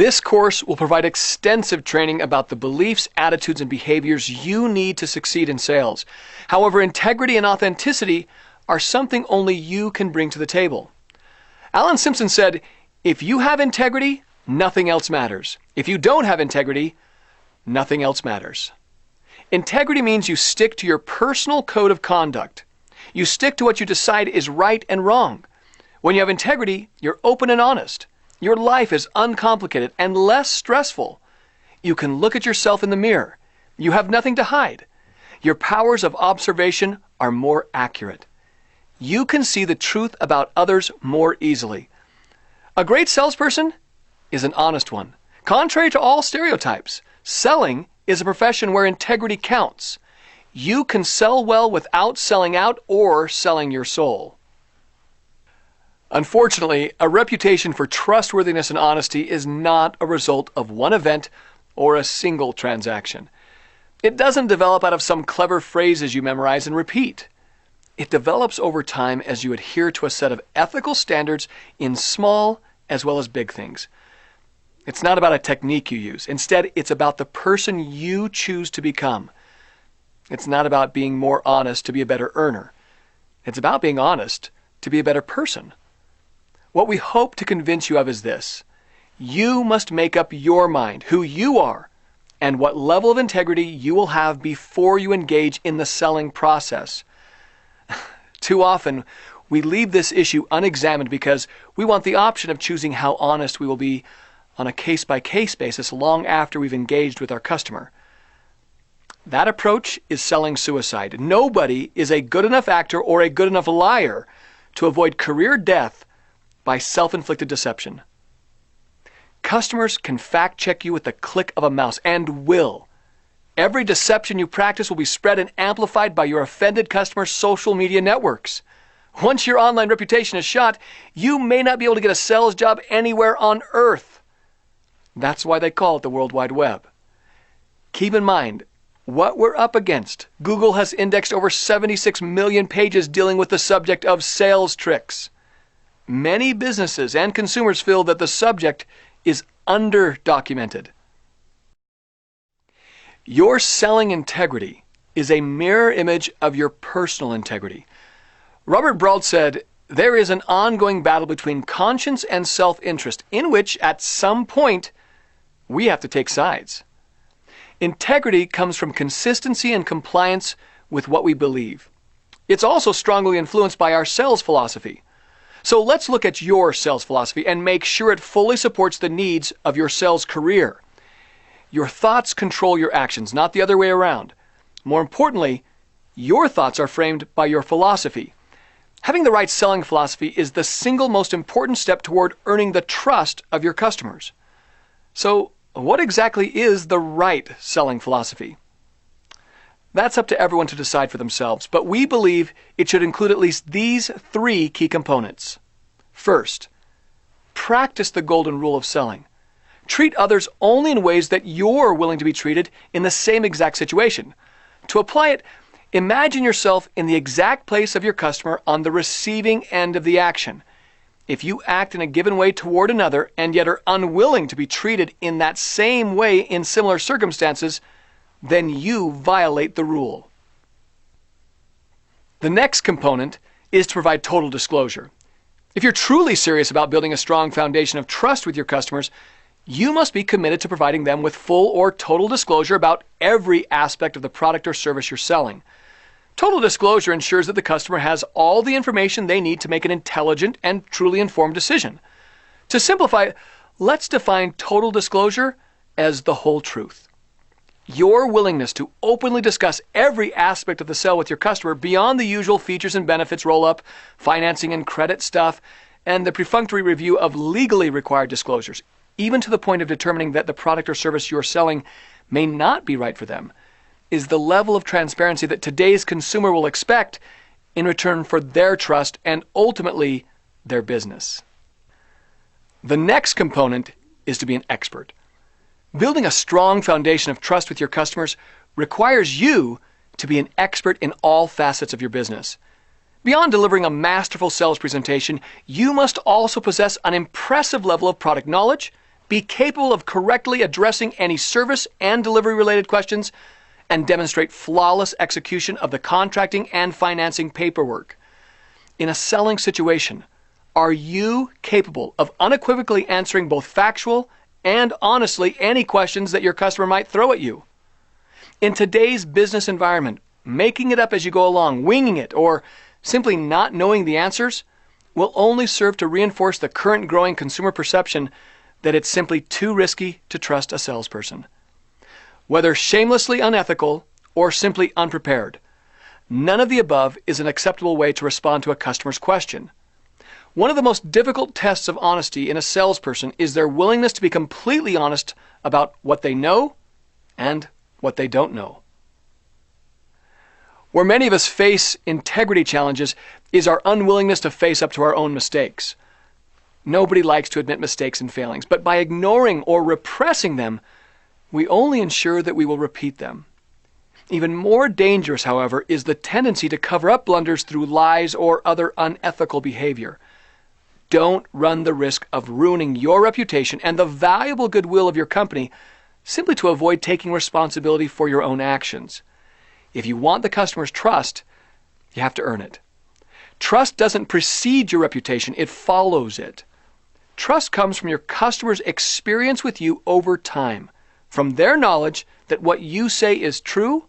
This course will provide extensive training about the beliefs, attitudes, and behaviors you need to succeed in sales. However, integrity and authenticity are something only you can bring to the table. Alan Simpson said, "If you have integrity, nothing else matters. If you don't have integrity, nothing else matters." Integrity means you stick to your personal code of conduct. You stick to what you decide is right and wrong. When you have integrity, you're open and honest. Your life is uncomplicated and less stressful. You can look at yourself in the mirror. You have nothing to hide. Your powers of observation are more accurate. You can see the truth about others more easily. A great salesperson is an honest one. Contrary to all stereotypes, selling is a profession where integrity counts. You can sell well without selling out or selling your soul. Unfortunately, a reputation for trustworthiness and honesty is not a result of one event or a single transaction. It doesn't develop out of some clever phrases you memorize and repeat. It develops over time as you adhere to a set of ethical standards in small as well as big things. It's not about a technique you use. Instead, it's about the person you choose to become. It's not about being more honest to be a better earner. It's about being honest to be a better person. What we hope to convince you of is this: you must make up your mind who you are and what level of integrity you will have before you engage in the selling process. Too often, we leave this issue unexamined because we want the option of choosing how honest we will be on a case-by-case basis long after we've engaged with our customer. That approach is selling suicide. Nobody is a good enough actor or a good enough liar to avoid career death by self-inflicted deception. Customers can fact-check you with the click of a mouse, and will. Every deception you practice will be spread and amplified by your offended customers' social media networks. Once your online reputation is shot, you may not be able to get a sales job anywhere on earth. That's why they call it the World Wide Web. Keep in mind what we're up against. Google has indexed over 76 million pages dealing with the subject of sales tricks. Many businesses and consumers feel that the subject is under-documented. Your selling integrity is a mirror image of your personal integrity. Robert Brault said, "There is an ongoing battle between conscience and self-interest in which, at some point, we have to take sides." Integrity comes from consistency and compliance with what we believe. It's also strongly influenced by our sales philosophy. So let's look at your sales philosophy and make sure it fully supports the needs of your sales career. Your thoughts control your actions, not the other way around. More importantly, your thoughts are framed by your philosophy. Having the right selling philosophy is the single most important step toward earning the trust of your customers. So, what exactly is the right selling philosophy? That's up to everyone to decide for themselves, but we believe it should include at least these 3 key components. First, practice the golden rule of selling. Treat others only in ways that you're willing to be treated in the same exact situation. To apply it, imagine yourself in the exact place of your customer on the receiving end of the action. If you act in a given way toward another and yet are unwilling to be treated in that same way in similar circumstances, then you violate the rule. The next component is to provide total disclosure. If you're truly serious about building a strong foundation of trust with your customers, you must be committed to providing them with full or total disclosure about every aspect of the product or service you're selling. Total disclosure ensures that the customer has all the information they need to make an intelligent and truly informed decision. To simplify, let's define total disclosure as the whole truth. Your willingness to openly discuss every aspect of the sale with your customer beyond the usual features and benefits roll-up, financing and credit stuff, and the perfunctory review of legally required disclosures, even to the point of determining that the product or service you're selling may not be right for them, is the level of transparency that today's consumer will expect in return for their trust and ultimately their business. The next component is to be an expert. Building a strong foundation of trust with your customers requires you to be an expert in all facets of your business. Beyond delivering a masterful sales presentation, you must also possess an impressive level of product knowledge, be capable of correctly addressing any service and delivery-related questions, and demonstrate flawless execution of the contracting and financing paperwork. In a selling situation, are you capable of unequivocally answering both factual and honestly any questions that your customer might throw at you? In today's business environment, making it up as you go along, winging it, or simply not knowing the answers will only serve to reinforce the current growing consumer perception that it's simply too risky to trust a salesperson. Whether shamelessly unethical or simply unprepared, none of the above is an acceptable way to respond to a customer's question. One of the most difficult tests of honesty in a salesperson is their willingness to be completely honest about what they know and what they don't know. Where many of us face integrity challenges is our unwillingness to face up to our own mistakes. Nobody likes to admit mistakes and failings, but by ignoring or repressing them, we only ensure that we will repeat them. Even more dangerous, however, is the tendency to cover up blunders through lies or other unethical behavior. Don't run the risk of ruining your reputation and the valuable goodwill of your company simply to avoid taking responsibility for your own actions. If you want the customer's trust, you have to earn it. Trust doesn't precede your reputation, it follows it. Trust comes from your customer's experience with you over time, from their knowledge that what you say is true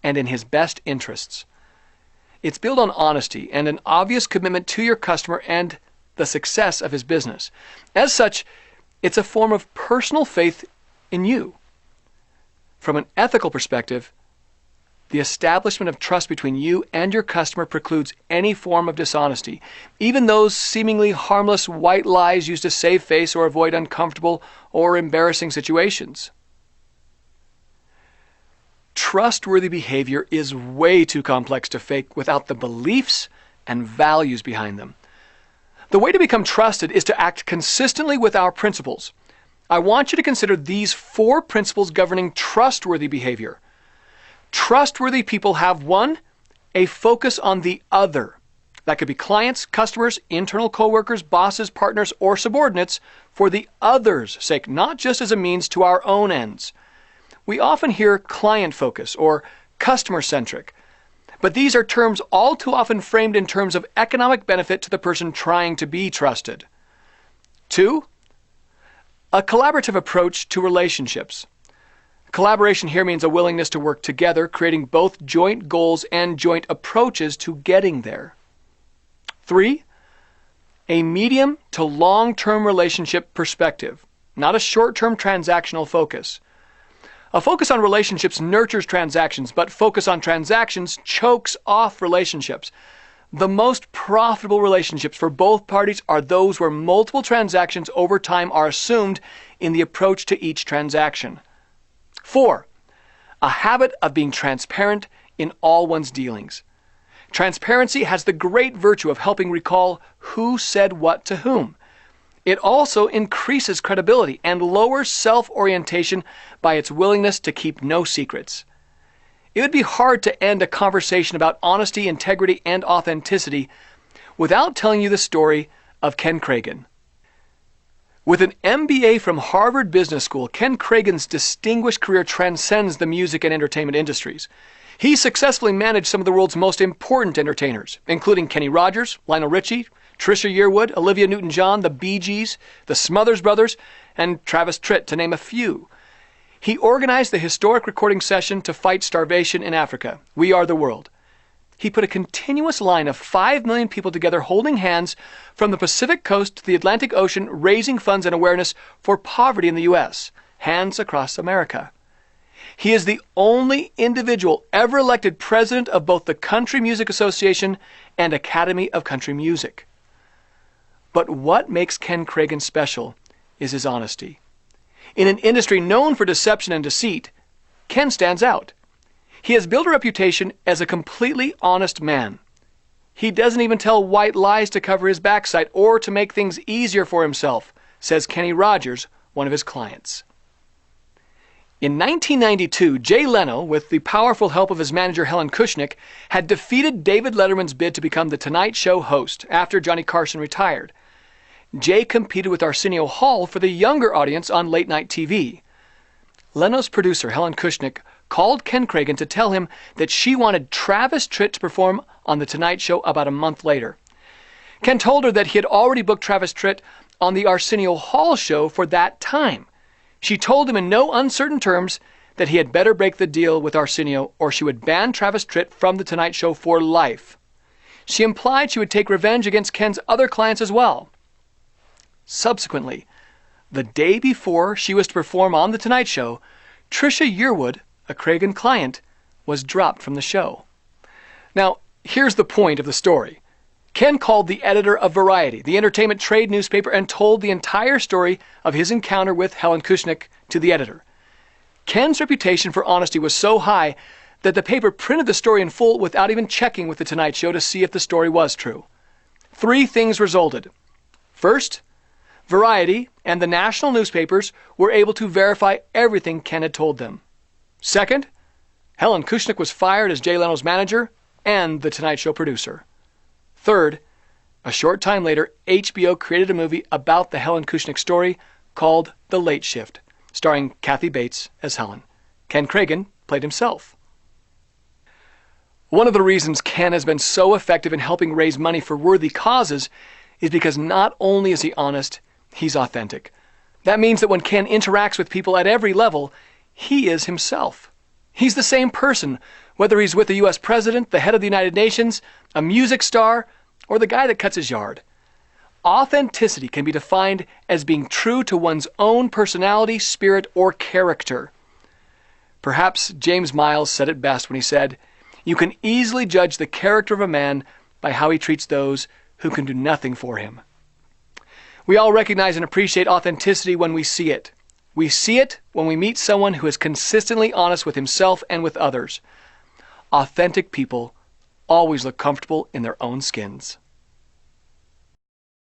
and in his best interests. It's built on honesty and an obvious commitment to your customer and the success of his business. As such, it's a form of personal faith in you. From an ethical perspective, the establishment of trust between you and your customer precludes any form of dishonesty, even those seemingly harmless white lies used to save face or avoid uncomfortable or embarrassing situations. Trustworthy behavior is way too complex to fake without the beliefs and values behind them. The way to become trusted is to act consistently with our principles. I want you to consider these 4 principles governing trustworthy behavior. Trustworthy people have 1, a focus on the other. That could be clients, customers, internal coworkers, bosses, partners, or subordinates for the other's sake, not just as a means to our own ends. We often hear client focus or customer-centric, but these are terms all too often framed in terms of economic benefit to the person trying to be trusted. 2, a collaborative approach to relationships. Collaboration here means a willingness to work together, creating both joint goals and joint approaches to getting there. 3, a medium to long-term relationship perspective, not a short-term transactional focus. A focus on relationships nurtures transactions, but focus on transactions chokes off relationships. The most profitable relationships for both parties are those where multiple transactions over time are assumed in the approach to each transaction. 4, a habit of being transparent in all one's dealings. Transparency has the great virtue of helping recall who said what to whom. It also increases credibility and lowers self-orientation by its willingness to keep no secrets. It would be hard to end a conversation about honesty, integrity, and authenticity without telling you the story of Ken Kragen. With an MBA from Harvard Business School, Ken Kragen's distinguished career transcends the music and entertainment industries. He successfully managed some of the world's most important entertainers, including Kenny Rogers, Lionel Richie, Trisha Yearwood, Olivia Newton-John, the Bee Gees, the Smothers Brothers, and Travis Tritt, to name a few. He organized the historic recording session to fight starvation in Africa, We Are the World. He put a continuous line of 5 million people together holding hands from the Pacific coast to the Atlantic Ocean, raising funds and awareness for poverty in the U.S., hands across America. He is the only individual ever elected president of both the Country Music Association and Academy of Country Music. But what makes Ken Kragen special is his honesty. In an industry known for deception and deceit, Ken stands out. He has built a reputation as a completely honest man. He doesn't even tell white lies to cover his backside or to make things easier for himself, says Kenny Rogers, one of his clients. In 1992, Jay Leno, with the powerful help of his manager Helen Kushnick, had defeated David Letterman's bid to become the Tonight Show host after Johnny Carson retired. Jay competed with Arsenio Hall for the younger audience on late-night TV. Leno's producer, Helen Kushnick, called Ken Kragen to tell him that she wanted Travis Tritt to perform on The Tonight Show about a month later. Ken told her that he had already booked Travis Tritt on the Arsenio Hall show for that time. She told him in no uncertain terms that he had better break the deal with Arsenio or she would ban Travis Tritt from The Tonight Show for life. She implied she would take revenge against Ken's other clients as well. Subsequently, the day before she was to perform on The Tonight Show, Trisha Yearwood, a Kragen client, was dropped from the show. Now, here's the point of the story. Ken called the editor of Variety, the entertainment trade newspaper, and told the entire story of his encounter with Helen Kushnick to the editor. Ken's reputation for honesty was so high that the paper printed the story in full without even checking with The Tonight Show to see if the story was true. 3 things resulted. First, Variety and the national newspapers were able to verify everything Ken had told them. Second, Helen Kushnick was fired as Jay Leno's manager and The Tonight Show producer. Third, a short time later, HBO created a movie about the Helen Kushnick story called The Late Shift, starring Kathy Bates as Helen. Ken Kragen played himself. One of the reasons Ken has been so effective in helping raise money for worthy causes is because not only is he honest, he's authentic. That means that when Ken interacts with people at every level, he is himself. He's the same person, whether he's with the U.S. president, the head of the United Nations, a music star, or the guy that cuts his yard. Authenticity can be defined as being true to one's own personality, spirit, or character. Perhaps James Miles said it best when he said, "You can easily judge the character of a man by how he treats those who can do nothing for him." We all recognize and appreciate authenticity when we see it. We see it when we meet someone who is consistently honest with himself and with others. Authentic people always look comfortable in their own skins.